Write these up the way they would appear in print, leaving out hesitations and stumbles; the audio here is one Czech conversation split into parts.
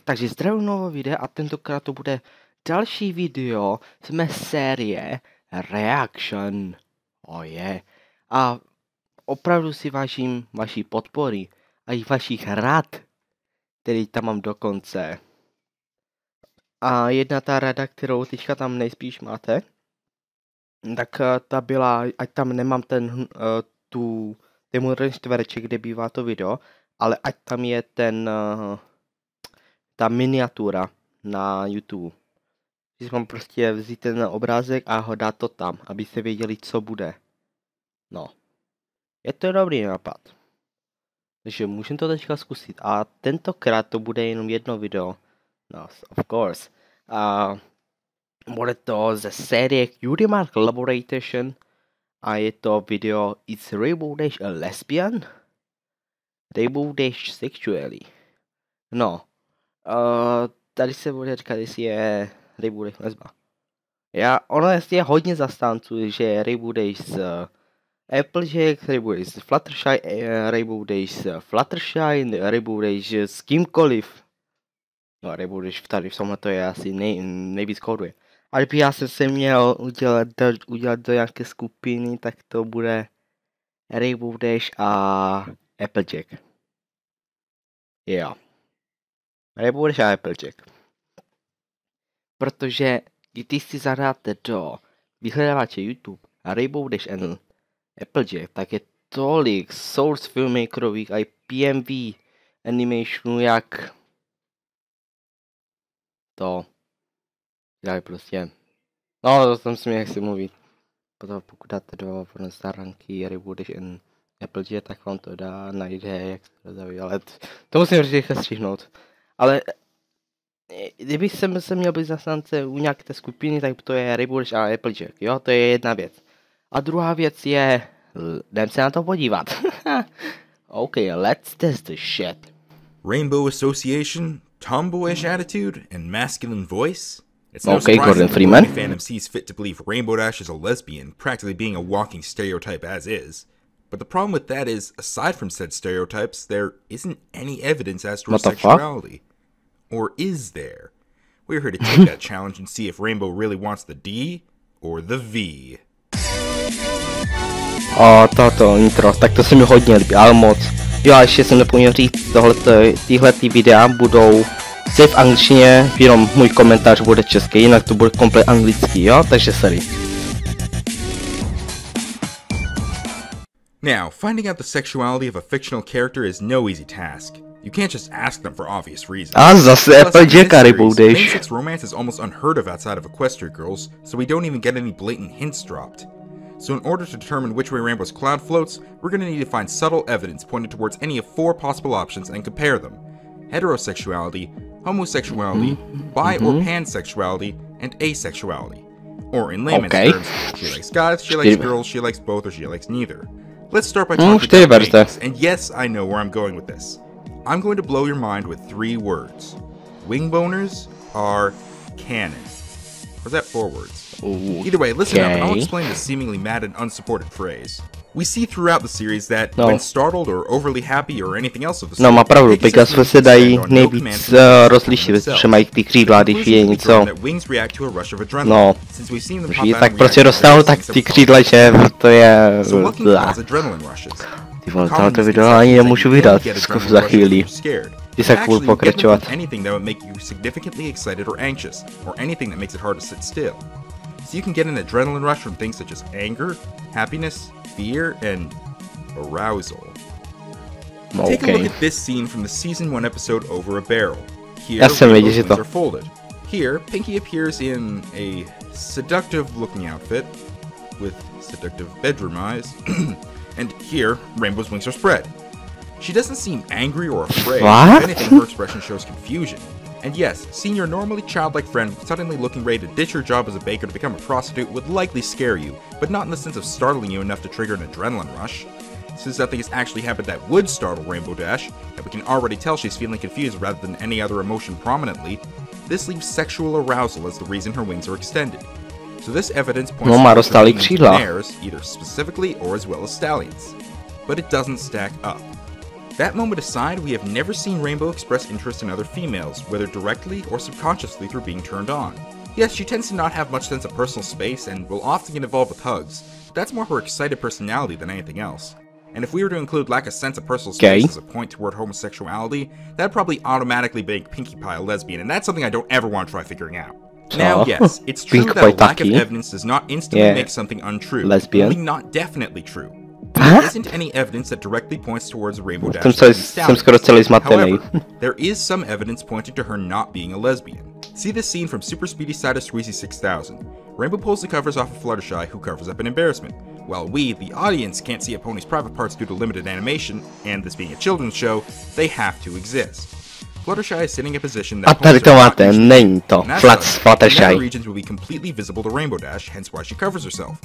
Takže zdravím nového videa a tentokrát to bude další video z mé série Reaction. A opravdu si vážím vaší podpory a i vašich rad, který tam mám dokonce. A jedna ta rada, kterou teďka tam nejspíš máte, tak ta byla, ať tam nemám ten ten čtvereček, kde bývá to video, ale ať tam je ta miniatura na YouTube. Když mám prostě vzít ten obrázek a ho dát to tam, abyste věděli, co bude. No. Je to dobrý nápad. Takže můžeme to teďka zkusit. A tentokrát to bude jenom jedno video. No, of course. A bude to ze série Udemy Collaboration. A je to video Is Rainbow Dash a lesbian? Rainbow Dash sexually. No. Tady se bude říkat, jestli je Rainbow Dash lesba. Ono je hodně zastánců, že je Rainbow Dash z Applejack, Rainbow Dash z Fluttershy, Rainbow Dash z Fluttershy, Rainbow Dash s kýmkoliv. No, Rainbow Dash tady v tomhle to je asi nejvíc kóduje. Ale kdyby já jsem se měl udělat do nějaké skupiny, tak to bude Rainbow Dash a Applejack. Rainbow Dash a Applejack. Protože když si zadáte do vyhledávače YouTube Rainbow Dash and Applejack, tak je tolik source filmmakerových a i PMV animationů, jak to dělají prostě. No, to tam si nechci mluvit. Potom pokud dáte do stránky Rainbow Dash and Applejack, tak vám to najde, jak se to zaví, ale to musím rychle střihnout. Ale kdyby jsem se měl být zastánce u nějaké té skupiny, tak to je Rainbow Dash a Applejack, jo, to je jedna věc. A druhá věc je, jdem se na to podívat. Okay, let's test the shit. Rainbow association, tomboyish attitude, and masculine voice? It's no surprise that the fandom sees fit to believe Rainbow Dash is a lesbian, practically being a walking stereotype as is. But the problem with that is, aside from said stereotypes, there isn't any evidence as to her sexuality. Or is there? We're here to take that challenge and see if Rainbow really wants the D or the V. Toto intro, tak to se mi hodně líbí, ale moc. Jo, a ještě jsem nepomněl říct, tyhle videa budou v angličtině, jenom můj komentář bude český, jinak to bude komplet anglický, jo, takže sorry. Now, finding out the sexuality of a fictional character is no easy task. You can't just ask them for obvious reasons. A zase Applejack a Rainbow Dash. Same-sex romance is almost unheard of outside of Equestria Girls, so we don't even get any blatant hints dropped. So in order to determine which way Rainbow's cloud floats, we're going to need to find subtle evidence pointing towards any of 4 possible options and compare them. Heterosexuality, homosexuality, bi or pansexuality, and asexuality. Or in layman's terms, she likes guys, she likes girls, she likes both, or she likes neither. Let's start by talking about names, and yes, I know where I'm going with this. I'm going to blow your mind with 3 words. Wing boners are canon. Or is that 4 words? Either way, listen up and I'll explain this seemingly mad and unsupported phrase. We see throughout the series that when startled or overly happy or anything else of the sort, má pravdu, Pegasus se dají nejvíc rozlišit, protože mají ty křídla, když je něco. No, tak prostě dostal tak ty křídla, že to je... Ty vole, tohoto video ani nemůžu vydat za chvíli. Ty se kvůli pokračovat. So you can get an adrenaline rush from things such as anger, happiness, fear, and arousal. Take a look at this scene from the Season 1 episode Over a Barrel. Here, Rainbow's wings are folded. Here, Pinky appears in a seductive-looking outfit with seductive bedroom eyes. And here, Rainbow's wings are spread. She doesn't seem angry or afraid. If anything, her expression shows confusion. And yes, seeing your normally childlike friend suddenly looking ready to ditch her job as a baker to become a prostitute would likely scare you, but not in the sense of startling you enough to trigger an adrenaline rush. Since nothing has actually happened that would startle Rainbow Dash, and we can already tell she's feeling confused rather than any other emotion prominently, this leaves sexual arousal as the reason her wings are extended. So this evidence points to mares, either specifically or as well as stallions. But it doesn't stack up. That moment aside, we have never seen Rainbow express interest in other females, whether directly or subconsciously through being turned on. Yes, she tends to not have much sense of personal space and will often get involved with hugs, but that's more her excited personality than anything else. And if we were to include lack of sense of personal space as a point toward homosexuality, that'd probably automatically make Pinkie Pie a lesbian, and that's something I don't ever want to try figuring out. Now, yes, it's true that a lack of evidence does not instantly make something untrue, only not definitely true. There isn't any evidence that directly points towards a Rainbow Dash. However, there is some evidence pointing to her not being a lesbian. See this scene from Super Speedy Side of Squeezy 6000. Rainbow pulls the covers off of Fluttershy, who covers up in embarrassment. While we, the audience, can't see a pony's private parts due to limited animation, and this being a children's show, they have to exist. Fluttershy is sitting in a position that nether regions will be completely visible to Rainbow Dash, hence why she covers herself.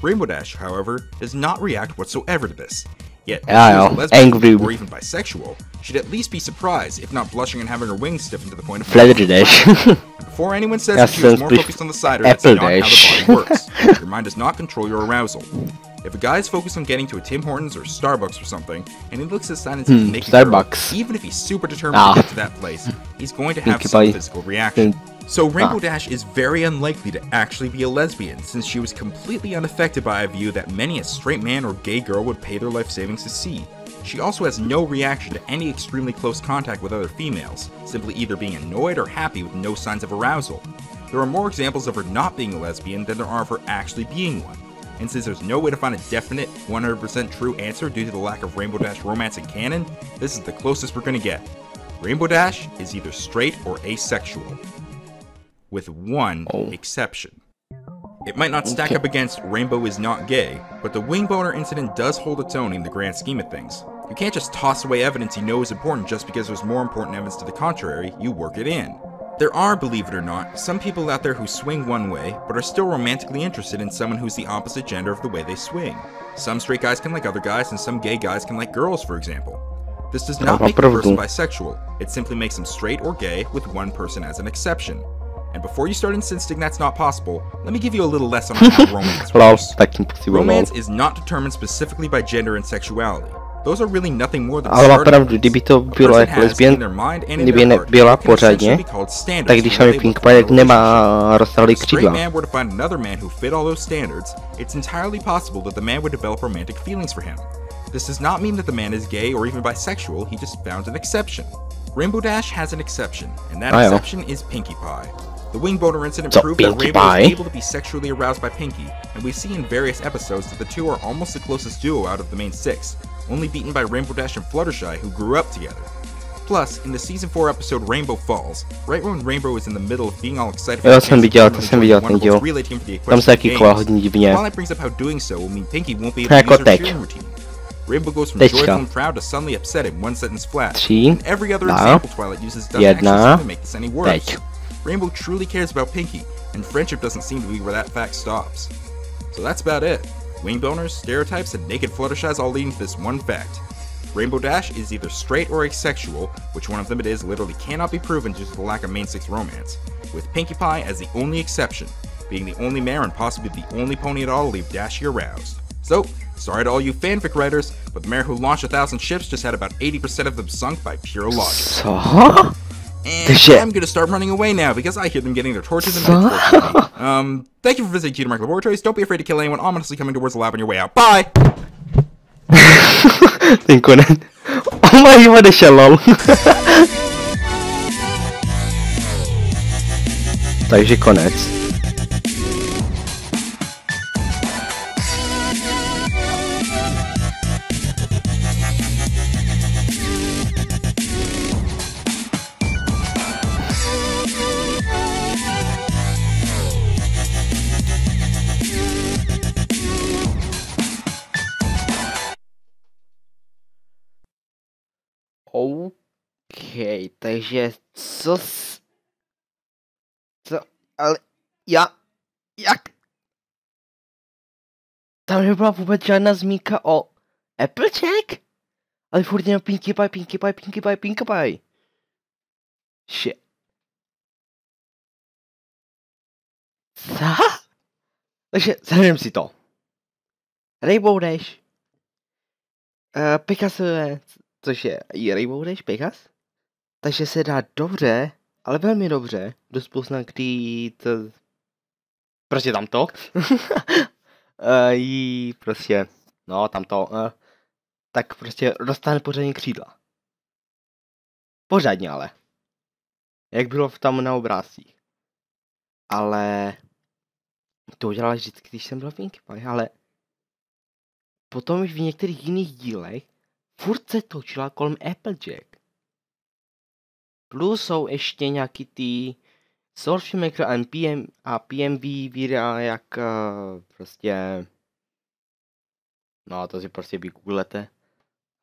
Rainbow Dash, however, does not react whatsoever to this. Yet, if she was lesbian or even bisexual, she'd at least be surprised, if not blushing and having her wings stiffened to the point of before anyone says that she was more focused on the cider, that's not how the body works. Your mind does not control your arousal. If a guy is focused on getting to a Tim Hortons or Starbucks or something, and he looks at sign and sees naked girl, even if he's super determined to get to that place, he's going to have some physical reaction. So Rainbow Dash is very unlikely to actually be a lesbian, since she was completely unaffected by a view that many a straight man or gay girl would pay their life savings to see. She also has no reaction to any extremely close contact with other females, simply either being annoyed or happy with no signs of arousal. There are more examples of her not being a lesbian than there are of her actually being one. And since there's no way to find a definite, 100% true answer due to the lack of Rainbow Dash romance in canon, this is the closest we're gonna get. Rainbow Dash is either straight or asexual. With one exception. It might not stack up against Rainbow is not gay, but the wing boner incident does hold its own in the grand scheme of things. You can't just toss away evidence you know is important just because there's more important evidence to the contrary, you work it in. There are, believe it or not, some people out there who swing one way, but are still romantically interested in someone who's the opposite gender of the way they swing. Some straight guys can like other guys, and some gay guys can like girls, for example. This does not make the person bisexual, it simply makes them straight or gay with one person as an exception. And before you start insisting that's not possible, let me give you a little lesson on how romance works. Romance is not determined specifically by gender and sexuality. Those are really nothing more than opravdu, kdyby to bylo jako lesbien, kdyby nebyla pořádně, tak když tam je Pink Pie, jak nemá roztahlý křídla. Man were to find another man who fit all those standards, it's entirely possible that the man would develop romantic feelings for him. This does not mean that the man is gay or even bisexual, he just found an exception. Rainbow Dash has an exception, and that exception is Pinkie Pie. The wing boner incident proved that Rainbow is able to be sexually aroused by Pinkie, and we see in various episodes that the two are almost the closest duo out of the main six, only beaten by Rainbow Dash and Fluttershy, who grew up together. Plus, in the season 4 episode Rainbow Falls, right when Rainbow is in the middle of being all excited for the relay team for the equestrian games, Twilight brings up how doing so will mean Pinkie won't be able to use her cheering routine. Rainbow goes from joyful and proud to suddenly upset in one sentence flat, and every other example Twilight uses doesn't actually seem to make this any worse. Rainbow truly cares about Pinkie, and friendship doesn't seem to be where that fact stops. So that's about it. Wing boners, stereotypes, and naked Fluttershies all leading to this one fact. Rainbow Dash is either straight or asexual, which one of them it is literally cannot be proven due to the lack of main six romance, with Pinkie Pie as the only exception, being the only mare and possibly the only pony at all to leave Dashy aroused. So, sorry to all you fanfic writers, but the mare who launched 1,000 ships just had about 80% of them sunk by pure logic. And I'm gonna start running away now because I hear them getting their torches and pitchforks. Thank you for visiting Cutie Mark Laboratories. Don't be afraid to kill anyone ominously coming towards the lab on your way out. Bye! Ten konec. Oh my god, lol. Takže konec. OK, takže co, ale jak? Tam nebyla vůbec žádná zmínka o Applejack? Ale furt jenom Pinkie Pie. Shit. Co? Takže zahrajeme si to. Rainbow Dash. Picasso, což je Rainbow Dash Pegas. Takže se dá dobře, ale velmi dobře, do způsobu, kdy prostě tamto. Jí prostě, no tamto, tak prostě dostane pořádně křídla. Pořádně ale. Jak bylo tam na obrázcích. Ale to udělala vždycky, když jsem byl v Pinkie Pie, ale potom už v některých jiných dílech furt se točila kolem Applejack. Plus jsou ještě nějaký ty Source Maker a PMV videa, jak prostě, no to si prostě vygooglete,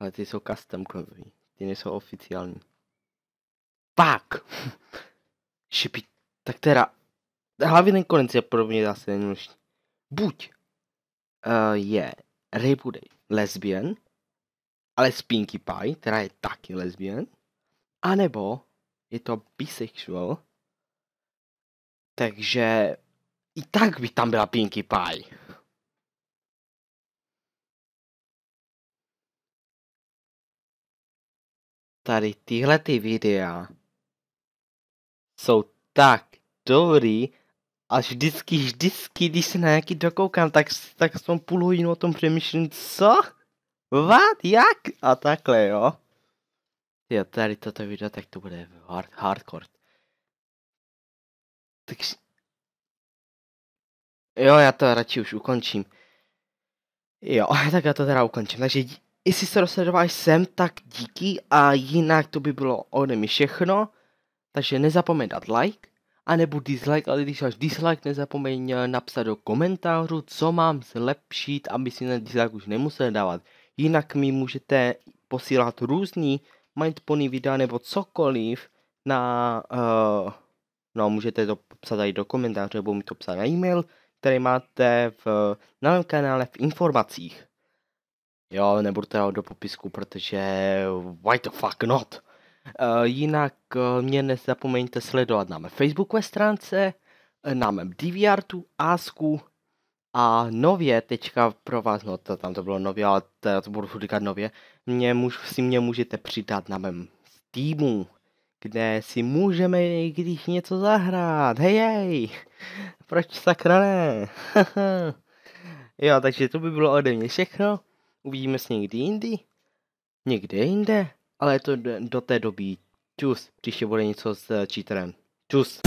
ale ty jsou custom kový, ty nejsou oficiální. Fuck! Šipí, tak teda, hlavně ten konec je podobně zase nemůžný. Buď je Rainbow Dash lesbian, ale z Pinkie Pie, která je taky lesbian, anebo je to bisexual, takže i tak by tam byla Pinkie Pie. Tady tyhle ty videa jsou tak dobrý, až vždycky, když se na nějaký dokoukám, tak jsem půl hodinu o tom přemýšlím, co? What? Jak? A takhle, jo. Jo, tady toto video, tak to bude hardcore. Takže... Jo, já to radši už ukončím. Jo, tak já to teda ukončím. Takže jestli se dosledoval sem, tak díky a jinak to by bylo ode mě všechno. Takže nezapomeň dát like, anebo dislike, ale když máš dislike, nezapomeň napsat do komentářů, co mám zlepšit, aby si na dislike už nemusel dávat. Jinak mi můžete posílat různý mindpony videa nebo cokoliv na, no můžete to psat tady do komentářů, nebo mi to psat na e-mail, který máte na mém kanále v informacích. Jo, nebudu to do popisku, protože why the fuck not? Jinak mě nezapomeňte sledovat na mé facebookové stránce, na mém DeviantArtu, Asku a nově teďka pro vás, no tam to bylo nově, ale to budu říkat nově, mě můžete přidat na mém Steamu, kde si můžeme když něco zahrát, hej, proč sakra ne? Jo, takže to by bylo ode mě všechno, uvidíme se někde jinde, ale to do té doby, čus, příště bude něco s cheaterem, čus.